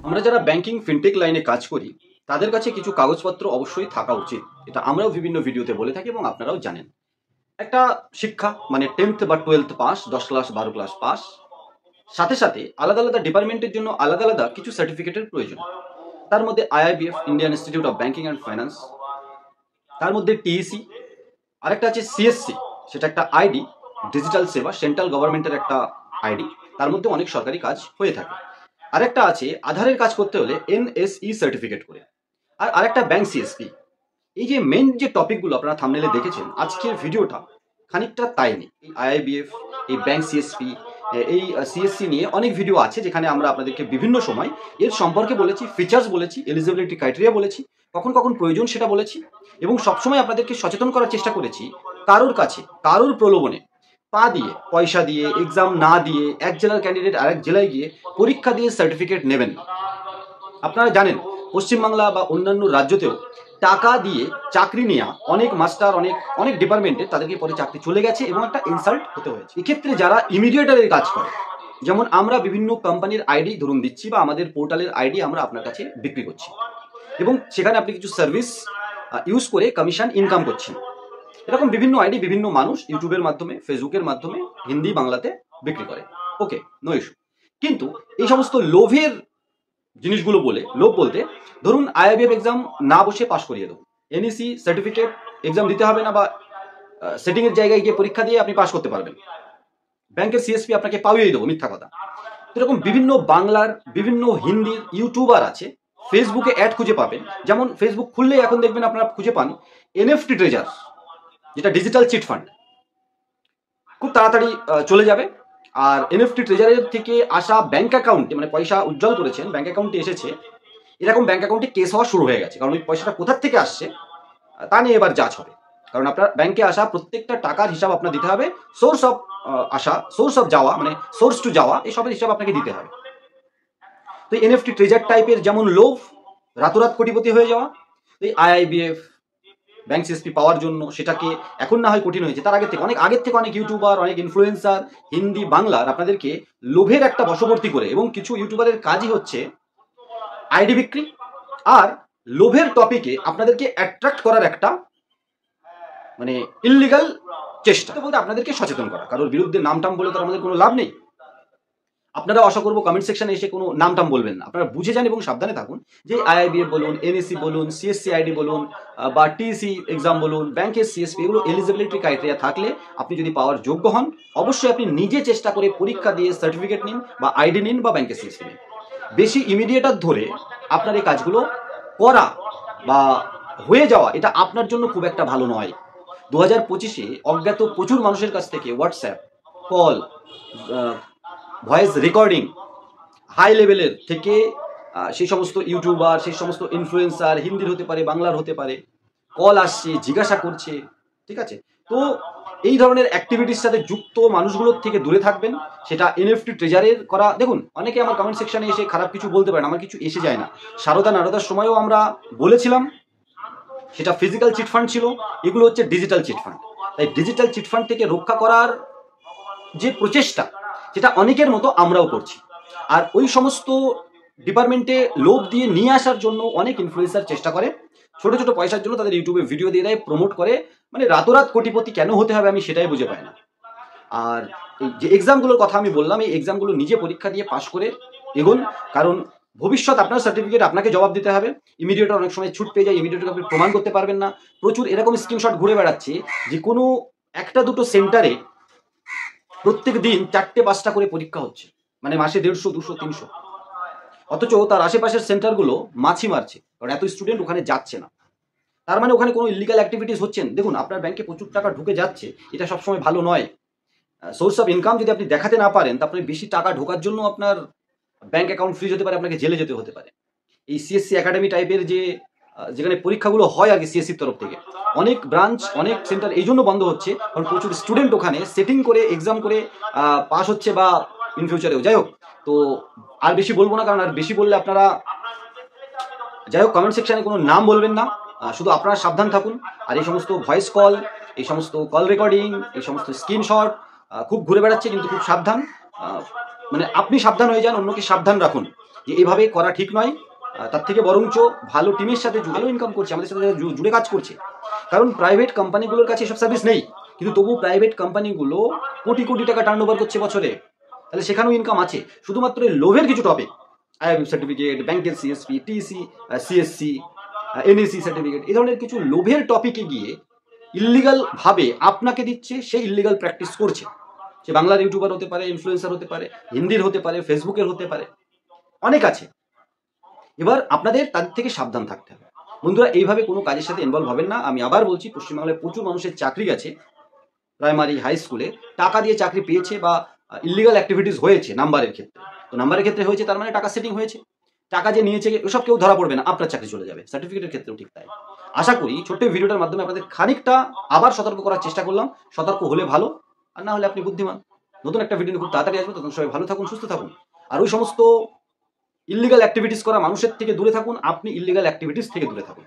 আমরা যারা banking fintech লাইনে কাজ করি তাদের কাছে কিছু কাগজপত্র অবশ্যই থাকা উচিত। এটা আমরাও বিভিন্ন ভিডিওতে বলে থাকি এবং আপনারাও জানেন। একটা শিক্ষা মানে 10th বা 12th pass, 10 class 12 class pass, সাথে সাথে আলাদা আলাদা ডিপার্টমেন্টের জন্য আলাদা আলাদা কিছু সার্টিফিকেটের প্রয়োজন। তার মধ্যে IIBF, Indian institute of banking and finance, তার মধ্যে টিইসি, আরেকটা আছে সিএসসি, সেটা একটা আইডি, ডিজিটাল সেবা, সেন্ট্রাল গভর্নমেন্টের একটা আইডি, তার মধ্যে অনেক সরকারি কাজ হয়ে থাকে। আরেকটা আছে আধারের কাজ করতে হলে এনএসই সার্টিফিকেট করে, আর আরেকটা ব্যাংক সিএসপি। এই যে মেন যে টপিকগুলো আপনারা থাম্বনেলে দেখেছেন, আজকের ভিডিওটা খানিকটা তাই নেই। এই আইআইবিএফ, এই ব্যাংক সিএসপি, এই সিএসসি নিয়ে অনেক ভিডিও আছে যেখানে আমরা আপনাদেরকে বিভিন্ন সময় এর সম্পর্কে বলেছি, ফিচার্স বলেছি, এলিজিবিলিটি ক্রাইটেরিয়া বলেছি, কখন কখন প্রয়োজন সেটা বলেছি, এবং সবসময় আপনাদেরকে সচেতন করার চেষ্টা করেছি কারোর কাছে কারোর প্রলোভনে পা দিয়ে, পয়সা দিয়ে, এক্সাম না দিয়ে এক জেলার ক্যান্ডিডেট আরেক জেলায় গিয়ে পরীক্ষা দিয়ে সার্টিফিকেট নেবেন না। আপনারা জানেন পশ্চিমবাংলা বা অন্যান্য রাজ্যতেও টাকা দিয়ে চাকরি নেওয়া অনেক মাস্টার, অনেক অনেক ডিপার্টমেন্টে তাদেরকে পরে চাকরি চলে গেছে এবং একটা ইনসাল্ট হতে হয়েছে। এক্ষেত্রে যারা ইমিডিয়েটারের কাজ করে, যেমন আমরা বিভিন্ন কোম্পানির আইডি ধরুন দিচ্ছি বা আমাদের পোর্টালের আইডি আমরা আপনার কাছে বিক্রি করছি এবং সেখানে আপনি কিছু সার্ভিস ইউজ করে কমিশন ইনকাম করছেন। এরকম বিভিন্ন আইডি বিভিন্ন মানুষ ইউটিউবের মাধ্যমে, ফেসবুকের মাধ্যমে হিন্দি বাংলাতে বিক্রি করে। ওকে, নো ইস্যু। কিন্তু এই সমস্ত লোভের জিনিসগুলো বলে, লোভ বলতে ধরুন আইআইবিএফ এক্সাম না বসে পাশ করিয়ে দেবো, এনইসি সার্টিফিকেট এক্সাম দিতে হবে না বা সেটিং এর জায়গায় গিয়ে পরীক্ষা দিয়ে আপনি পাশ করতে পারবেন, ব্যাংকের সিএসপি আপনাকে পাইয়ে দেবো, মিথ্যা কথা। এরকম বিভিন্ন বাংলার, বিভিন্ন হিন্দির ইউটিউবার আছে, ফেসবুকে অ্যাড খুঁজে পাবেন। যেমন ফেসবুক খুললেই এখন দেখবেন আপনারা খুঁজে পান এনএফটি ট্রেজার, যেটা ডিজিটাল চিট ফান্ড, খুব তাড়াতাড়ি চলে যাবে। আর এনএফটি ট্রেজারের থেকে আসা ব্যাংক অ্যাকাউন্টে, মানে পয়সা উজ্জ্বল করেছেন, ব্যাংক অ্যাকাউন্টে এসেছে, এরকম ব্যাংক অ্যাকাউন্টে কেস হওয়া শুরু হয়ে গেছে। কারণ ওই পয়সাটা কোথার থেকে আসছে তা নিয়ে এবার জাজ হবে। কারণ আপনার ব্যাংকে আসা প্রত্যেকটা টাকার হিসাব আপনার দিতে হবে, সোর্স অফ আসা, সোর্স অফ যাওয়া, মানে সোর্স টু যাওয়া, এই সবের হিসাব আপনাকে দিতে হবে। তো এনএফটি ট্রেজার টাইপের যেমন লোভ, রাতোরাত কোটিপতি হয়ে যাওয়া, এই আইআইবিএফ, ব্যাংক সিএসপি পাওয়ার জন্য সেটাকে এখন না হয় কঠিন হয়েছে, তার আগের থেকে অনেক ইউটিউবার, অনেক ইনফ্লুয়েন্সার হিন্দি বাংলার আপনাদেরকে লোভের একটা বশবর্তী করে, এবং কিছু ইউটিউবারের কাজই হচ্ছে আইডি বিক্রি আর লোভের টপিকে আপনাদেরকে অ্যাট্রাক্ট করার একটা মানে ইললিগাল চেষ্টা বলতে আপনাদেরকে সচেতন করা। কারোর বিরুদ্ধে নামটাম বলে তো আমাদের কোনো লাভ নেই। আপনারা আশা করবো কমেন্ট সেকশনে এসে কোনো নামটাম বলবেন না, আপনারা বুঝে যান এবং সাবধানে থাকুন যে আইআইবিএফ বলুন, এনএসি বলুন, সিএসসি আইডি বলুন বা টিসি এক্সাম বলুন, ব্যাংকের সিএসপি, এগুলো এলিজিবিলিটি ক্রাইটেরিয়া থাকলে আপনি যদি পাওয়ার যোগ্য হন, অবশ্যই আপনি নিজে চেষ্টা করে পরীক্ষা দিয়ে সার্টিফিকেট নিন বা আইডি নিন বা ব্যাংকের সিএসপি নিন। বেশি ইমিডিয়েটার ধরে আপনার এই কাজগুলো করা বা হয়ে যাওয়া, এটা আপনার জন্য খুব একটা ভালো নয়। 2025-এ অজ্ঞাত প্রচুর মানুষের কাছ থেকে WhatsApp call, voice recording, high লেভেলের থেকে সেই সমস্ত ইউটিউবার, সেই সমস্ত ইনফ্লুয়েন্সার, হিন্দির হতে পারে, বাংলার হতে পারে, কল আসছে, জিজ্ঞাসা করছে, ঠিক আছে? তো এই ধরনের অ্যাক্টিভিটির সাথে যুক্ত মানুষগুলোর থেকে দূরে থাকবেন। সেটা এনএফটি ট্রেজারের করা, দেখুন অনেকে আমার কমেন্ট সেকশনে এসে খারাপ কিছু বলতে পারেন, আমার কিছু এসে যায় না। সারদা নারদার সময়ও আমরা বলেছিলাম সেটা ফিজিক্যাল চিটফান্ড ছিল, এগুলো হচ্ছে ডিজিটাল চিটফান্ড। তাই ডিজিটাল চিটফান্ড থেকে রক্ষা করার যে প্রচেষ্টা, সেটা অনেকের মতো আমরাও করছি। আর ওই সমস্ত ডিপার্টমেন্টে লোভ দিয়ে নিয়ে আসার জন্য অনেক ইনফ্লুয়েন্সার চেষ্টা করে, ছোট ছোট পয়সার জন্য তাদের ইউটিউবে ভিডিও দিয়ে দেয়, প্রমোট করে, মানে রাতোরাত কোটিপতি কেন হতে হবে আমি সেটাই বুঝে পাই না। আর এই যে এক্সামগুলোর কথা আমি বললাম, এই এক্সামগুলো নিজে পরীক্ষা দিয়ে পাশ করে এগোন, কারণ ভবিষ্যৎ আপনার সার্টিফিকেট আপনাকে জবাব দিতে হবে। ইমিডিয়েটর অনেক সময় ছুট পেয়ে যায়, ইমিডিয়েটর আপনি প্রমাণ করতে পারবেন না। প্রচুর এরকম স্ক্রিনশট ঘুরে বেড়াচ্ছে যে কোনো একটা দুটো সেন্টারে প্রত্যেক দিন 4টে-5টা করে পরীক্ষা হচ্ছে, মানে মাসে 150, 200, 300, অথচ তার আশেপাশের সেন্টারগুলো মাছি মারছে, কারণ এত স্টুডেন্ট ওখানে যাচ্ছে না। তার মানে ওখানে কোনো ইলিগাল অ্যাক্টিভিটিস হচ্ছেন। দেখুন আপনার ব্যাংকে প্রচুর টাকা ঢুকে যাচ্ছে, এটা সবসময় ভালো নয়। সোর্স অফ ইনকাম যদি আপনি দেখাতে না পারেন, তারপরে বেশি টাকা ঢোকার জন্য আপনার ব্যাংক অ্যাকাউন্ট ফ্রিজ হতে পারে, আপনাকে জেলে যেতে হতে পারে। এই সিএসসি একাডেমি টাইপের যে যেখানে পরীক্ষাগুলো হয় আর কি সিএসসির তরফ থেকে, অনেক ব্রাঞ্চ, অনেক সেন্টার এই জন্য বন্ধ হচ্ছে কারণ প্রচুর স্টুডেন্ট ওখানে সেটিং করে এক্সাম করে পাস হচ্ছে বা ইন ফিউচারেও। যাই হোক, তো আর বেশি বলবো না, কারণ আর বেশি বললে আপনারা, যাই হোক, কমেন্ট সেকশনে কোনো নাম বলবেন না, শুধু আপনারা সাবধান থাকুন। আর এই সমস্ত ভয়েস কল, এই সমস্ত কল রেকর্ডিং, এই সমস্ত স্ক্রিনশট খুব ঘুরে বেড়াচ্ছে, কিন্তু খুব সাবধান। মানে আপনি সাবধান হয়ে যান, অন্যকে সাবধান রাখুন। যে এভাবে করা ঠিক নয়। তার থেকে বরঞ্চ ভালো টিমের সাথে ভালো ইনকাম করছে, আমাদের সাথে যারা জুড়ে কাজ করছে। কারণ প্রাইভেট কোম্পানিগুলোর কাছে এসব সার্ভিস নেই, কিন্তু তবু প্রাইভেট কোম্পানিগুলো কোটি কোটি টাকা টার্নওভার করছে বছরে। তাহলে সেখানেও ইনকাম আছে। শুধুমাত্র এই লোভের কিছু টপিক, আইএফ সার্টিফিকেট, ব্যাংকের CSP, TC, CSC, NAC certificate, এই ধরনের কিছু লোভের টপিকে গিয়ে ইল্লিগাল ভাবে আপনাকে দিচ্ছে, সে ইল্লিগাল প্র্যাকটিস করছে। সে বাংলার ইউটিউবার হতে পারে, ইনফ্লুয়েন্সার হতে পারে, হিন্দির হতে পারে, ফেসবুকের হতে পারে, অনেক আছে। এবার আপনাদের তাদের থেকে সাবধান থাকতে হবে। বন্ধুরা, এইভাবে কোনো কাজের সাথে ইনভলভ হবেন না। আমি আবার বলছি, পশ্চিমবাংলায় প্রচুর মানুষের চাকরি গেছে, প্রাইমারি হাই স্কুলে টাকা দিয়ে চাকরি পেয়েছে বা ইল্লিগাল অ্যাক্টিভিটিস হয়েছে নাম্বারের ক্ষেত্রে। তো নাম্বারের ক্ষেত্রে হয়েছে, তার মানে টাকা সেটিং হয়েছে। টাকা যে নিয়েছে ওসব কেউ ধরা পড়বে না, আপনার চাকরি চলে যাবে। সার্টিফিকেটের ক্ষেত্রেও ঠিক তাই। আশা করি ছোট্ট ভিডিওটার মাধ্যমে আপনাদের খানিকটা আবার সতর্ক করার চেষ্টা করলাম। সতর্ক হলে ভালো, আর না হলে আপনি বুদ্ধিমান। নতুন একটা ভিডিও খুব তাড়াতাড়ি আসবে, তখন সবাই ভালো থাকুন, সুস্থ থাকুন। আর ওই সমস্ত ইল্লিগাল অ্যাক্টিভিটিস করা মানুষের থেকে দূরে থাকুন, আপনি ইল্লিগাল অ্যাক্টিভিটিস থেকে দূরে থাকুন।